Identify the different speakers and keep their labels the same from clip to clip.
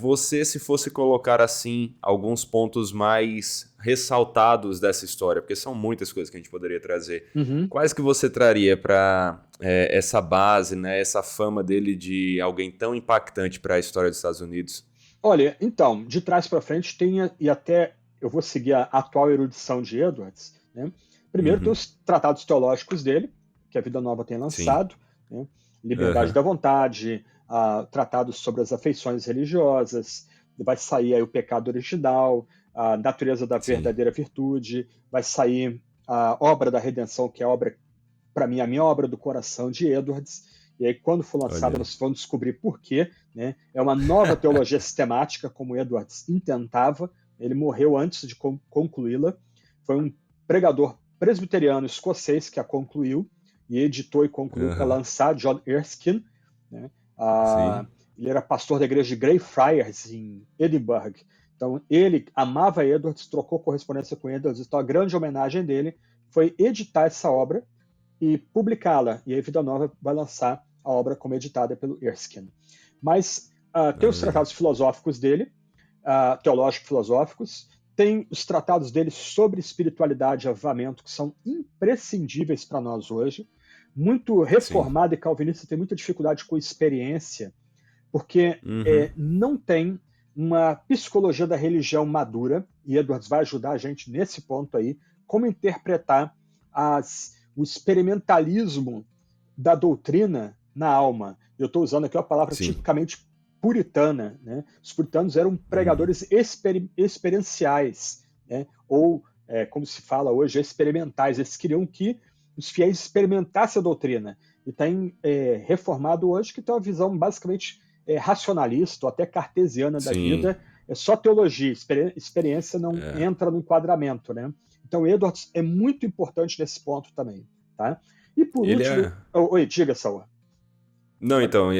Speaker 1: você, se fosse colocar assim alguns pontos mais ressaltados dessa história, porque são muitas coisas que a gente poderia trazer,
Speaker 2: Uhum.
Speaker 1: quais que você traria para essa base, né, essa fama dele de alguém tão impactante para a história dos Estados Unidos?
Speaker 2: Olha, então, de trás para frente tem, e até eu vou seguir a atual erudição de Edwards, né? Primeiro tem
Speaker 1: Uhum.
Speaker 2: os tratados teológicos dele, que a Vida Nova tem
Speaker 1: Sim.
Speaker 2: lançado, né? Liberdade
Speaker 1: Aham.
Speaker 2: da vontade, tratados sobre as afeições religiosas, vai sair aí o pecado original, a natureza da
Speaker 1: Sim.
Speaker 2: verdadeira virtude, vai sair a obra da redenção, que é a obra, para mim, a minha obra do coração de Edwards. E aí, quando for
Speaker 1: Olha
Speaker 2: lançada,
Speaker 1: aí.
Speaker 2: nós vamos descobrir por quê, né? É uma nova teologia sistemática, como Edwards intentava. Ele morreu antes de concluí-la. Foi um pregador presbiteriano escocês que a concluiu e editou e concluiu para
Speaker 1: Aham.
Speaker 2: lançar, John Erskine, né?
Speaker 1: Sim.
Speaker 2: Ele era pastor da igreja de Greyfriars, em Edinburgh. Então, ele amava Edwards, trocou correspondência com Edwards. Então, a grande homenagem dele foi editar essa obra e publicá-la. E aí Vida Nova vai lançar a obra como editada pelo Erskine. Mas tem os
Speaker 1: Olha aí.
Speaker 2: tratados filosóficos dele, teológico-filosóficos, tem os tratados dele sobre espiritualidade e avivamento, que são imprescindíveis para nós hoje. Muito
Speaker 1: Sim.
Speaker 2: reformado e calvinista tem muita dificuldade com experiência, porque
Speaker 1: Uhum.
Speaker 2: não tem uma psicologia da religião madura, e Edwards vai ajudar a gente nesse ponto aí, como interpretar o experimentalismo da doutrina na alma. Eu estou usando aqui uma palavra
Speaker 1: Sim.
Speaker 2: tipicamente puritana. Né? Os puritanos eram
Speaker 1: Uhum.
Speaker 2: pregadores experienciais, né? Ou, como se fala hoje, experimentais. Eles queriam que os fiéis experimentassem a doutrina. E tem reformado hoje que tem uma visão basicamente racionalista ou até cartesiana da
Speaker 1: Sim.
Speaker 2: vida. É só teologia, experiência não
Speaker 1: É.
Speaker 2: entra no enquadramento. Né? Então, Edwards é muito importante nesse ponto também. Tá? E por
Speaker 1: Ele
Speaker 2: último,
Speaker 1: é.
Speaker 2: oi, diga, Saul.
Speaker 1: Não, então,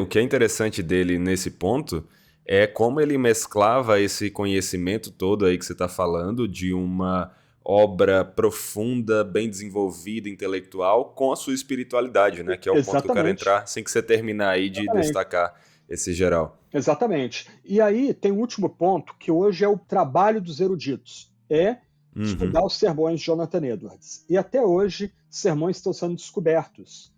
Speaker 1: o que é interessante dele nesse ponto é como ele mesclava esse conhecimento todo aí que você está falando, de uma obra profunda, bem desenvolvida, intelectual, com a sua espiritualidade, né? Que é o ponto que eu quero
Speaker 2: Exatamente,
Speaker 1: entrar, assim que você terminar aí de
Speaker 2: exatamente,
Speaker 1: destacar esse geral.
Speaker 2: exatamente. E aí tem um último ponto, que hoje é o trabalho dos eruditos, é
Speaker 1: Uhum.
Speaker 2: estudar os sermões de Jonathan Edwards. E até hoje, sermões estão sendo descobertos.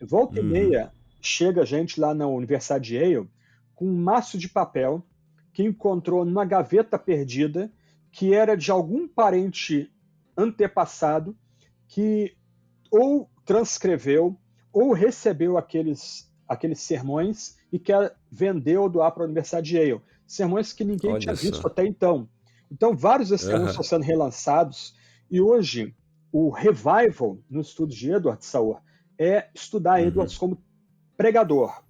Speaker 2: Volta e
Speaker 1: Uhum.
Speaker 2: meia, chega gente lá na Universidade de Yale com um maço de papel que encontrou numa gaveta perdida, que era de algum parente antepassado que ou transcreveu ou recebeu aqueles sermões e quer vender ou doar para a Universidade de Yale. Sermões que ninguém tinha
Speaker 1: Olha
Speaker 2: visto
Speaker 1: só.
Speaker 2: até então. Então, vários desses sermões
Speaker 1: Aham.
Speaker 2: estão sendo relançados e hoje o revival no estudo de Edward Sauer é estudar
Speaker 1: Uhum.
Speaker 2: Edwards como pregador,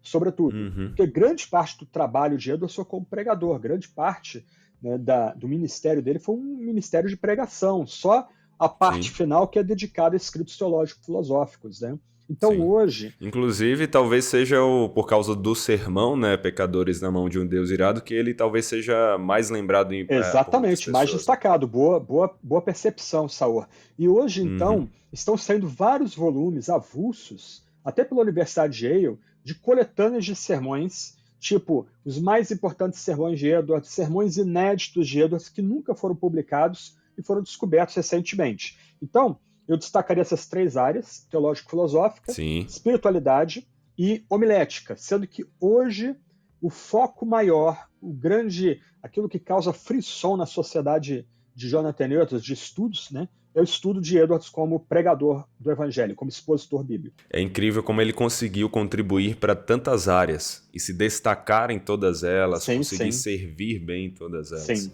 Speaker 2: sobretudo.
Speaker 1: Uhum.
Speaker 2: Porque grande parte do trabalho de Edwards foi como pregador, grande parte, né, do ministério dele foi um ministério de pregação, só a parte
Speaker 1: Sim.
Speaker 2: final que é dedicada a escritos teológicos filosóficos. Né? Então,
Speaker 1: Sim.
Speaker 2: hoje,
Speaker 1: Inclusive, talvez seja por causa do sermão, né, Pecadores na Mão de um Deus Irado, que ele talvez seja mais lembrado por muitas
Speaker 2: exatamente, mais
Speaker 1: pessoas, né?
Speaker 2: destacado. Boa percepção, Saor. E hoje,
Speaker 1: Uhum.
Speaker 2: então, estão saindo vários volumes avulsos, até pela Universidade de Yale, de coletâneas de sermões, tipo os mais importantes sermões de Edwards, sermões inéditos de Edwards que nunca foram publicados e foram descobertos recentemente. Então, eu destacaria essas três áreas: teológico-filosófica,
Speaker 1: Sim.
Speaker 2: espiritualidade e homilética, sendo que hoje o foco maior, aquilo que causa frição na sociedade de Jonathan Edwards, de estudos, né, é o estudo de Edwards como pregador do evangelho, como expositor bíblico.
Speaker 1: É incrível como ele conseguiu contribuir para tantas áreas e se destacar em todas elas,
Speaker 2: Sim,
Speaker 1: conseguir
Speaker 2: sim,
Speaker 1: servir bem em todas elas.
Speaker 2: sim.